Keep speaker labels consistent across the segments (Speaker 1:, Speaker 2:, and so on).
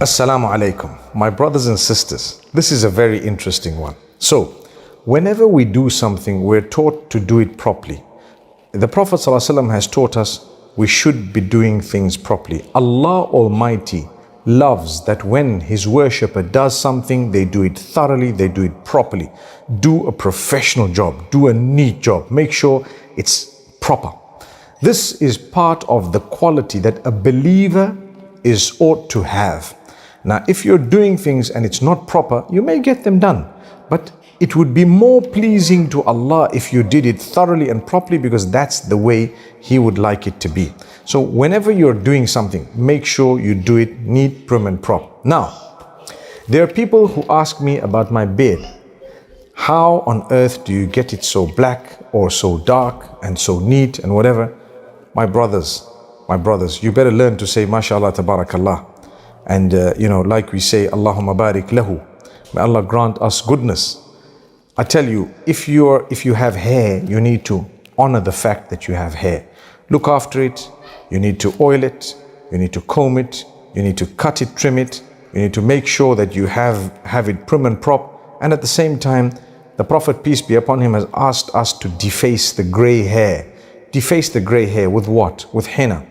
Speaker 1: Assalamu alaikum, my brothers and sisters. This is a very interesting one. So, whenever we do something, we're taught to do it properly. The Prophet ﷺ has taught us we should be doing things properly. Allah Almighty loves that when His worshipper does something, they do it thoroughly, they do it properly. Do a professional job, do a neat job, make sure it's proper. This is part of the quality that a believer ought to have. Now, if you're doing things and it's not proper, you may get them done. But it would be more pleasing to Allah if you did it thoroughly and properly, because that's the way He would like it to be. So whenever you're doing something, make sure you do it neat, prim and proper. Now, there are people who ask me about my beard. How on earth do you get it so black or so dark and so neat and whatever? My brothers, you better learn to say mashallah tabarakallah. And like we say, Allahumma barik lahu. May Allah grant us goodness. I tell you, if you have hair, you need to honor the fact that you have hair. Look after it. You need to oil it. You need to comb it. You need to cut it, trim it. You need to make sure that you have it prim and prop. And at the same time, the Prophet, peace be upon him, has asked us to deface the gray hair. Deface the gray hair with what? With henna.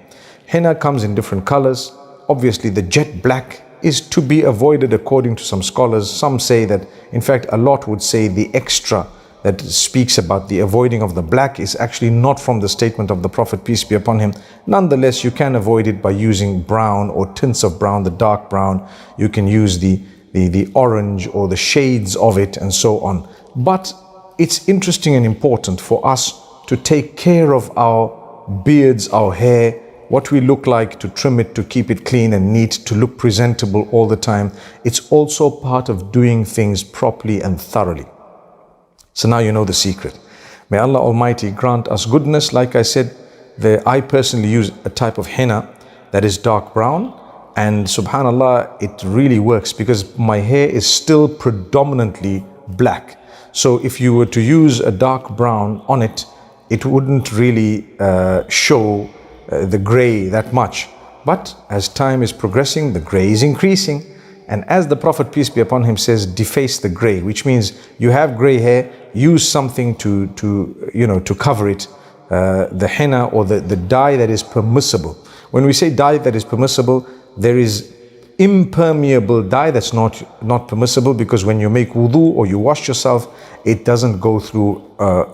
Speaker 1: Henna comes in different colors. Obviously, the jet black is to be avoided according to some scholars. Some say that, in fact, a lot would say the extra that speaks about the avoiding of the black is actually not from the statement of the Prophet, peace be upon him. Nonetheless, you can avoid it by using brown or tints of brown, the dark brown. You can use the orange or the shades of it and so on. But it's interesting and important for us to take care of our beards, our hair, what we look like, to trim it, to keep it clean and neat, to look presentable all the time. It's also part of doing things properly and thoroughly. So now you know the secret. May Allah Almighty grant us goodness. Like I said, I personally use a type of henna that is dark brown, and subhanallah, it really works because my hair is still predominantly black. So if you were to use a dark brown on it, it wouldn't really show the gray that much. But as time is progressing, the gray is increasing. And as the Prophet, peace be upon him, says, deface the gray, which means you have gray hair, use something to cover it, the henna or the dye that is permissible. When we say dye that is permissible, there is impermeable dye that's not permissible, because when you make wudu or you wash yourself, it doesn't go through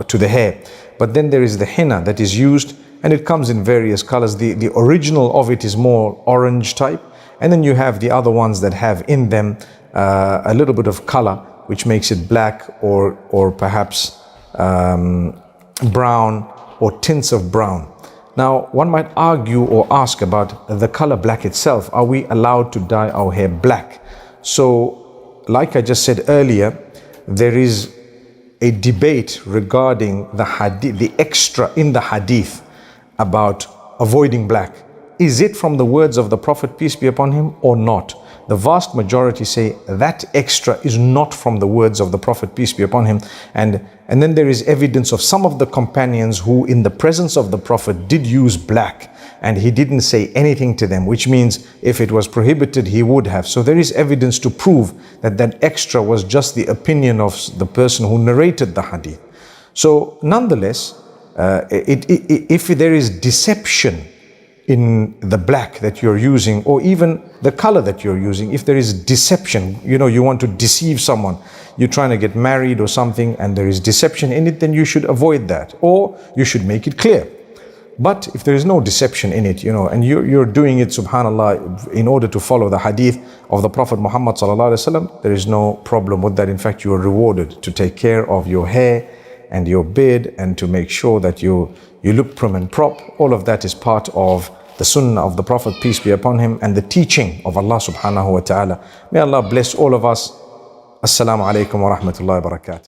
Speaker 1: to the hair. But then there is the henna that is used, and it comes in various colors. The original of it is more orange type, and then you have the other ones that have in them a little bit of color, which makes it black or perhaps brown or tints of brown. Now, one might argue or ask about the color black itself. Are we allowed to dye our hair black? So, like I just said earlier, there is a debate regarding the hadith, the extra in the hadith about avoiding black. Is it from the words of the Prophet, peace be upon him, or not? The vast majority say that extra is not from the words of the Prophet, peace be upon him. And then there is evidence of some of the companions who, in the presence of the Prophet, did use black, and he didn't say anything to them, which means if it was prohibited, he would have. So there is evidence to prove that that extra was just the opinion of the person who narrated the hadith. So nonetheless, if there is deception in the black that you're using, or even the color that you're using, if there is deception, you want to deceive someone, you're trying to get married or something, and there is deception in it, then you should avoid that, or you should make it clear. But if there is no deception in it, and you're doing it, subhanallah, in order to follow the hadith of the Prophet Muhammad sallallahu alaihi wasallam, there is no problem with that. In fact, you are rewarded to take care of your hair and your beard, and to make sure that you look prim and prop. All of that is part of the sunnah of the Prophet, peace be upon him, and the teaching of Allah subhanahu wa ta'ala. May Allah bless all of us. Assalamu alaikum wa rahmatullahi wa barakatuh.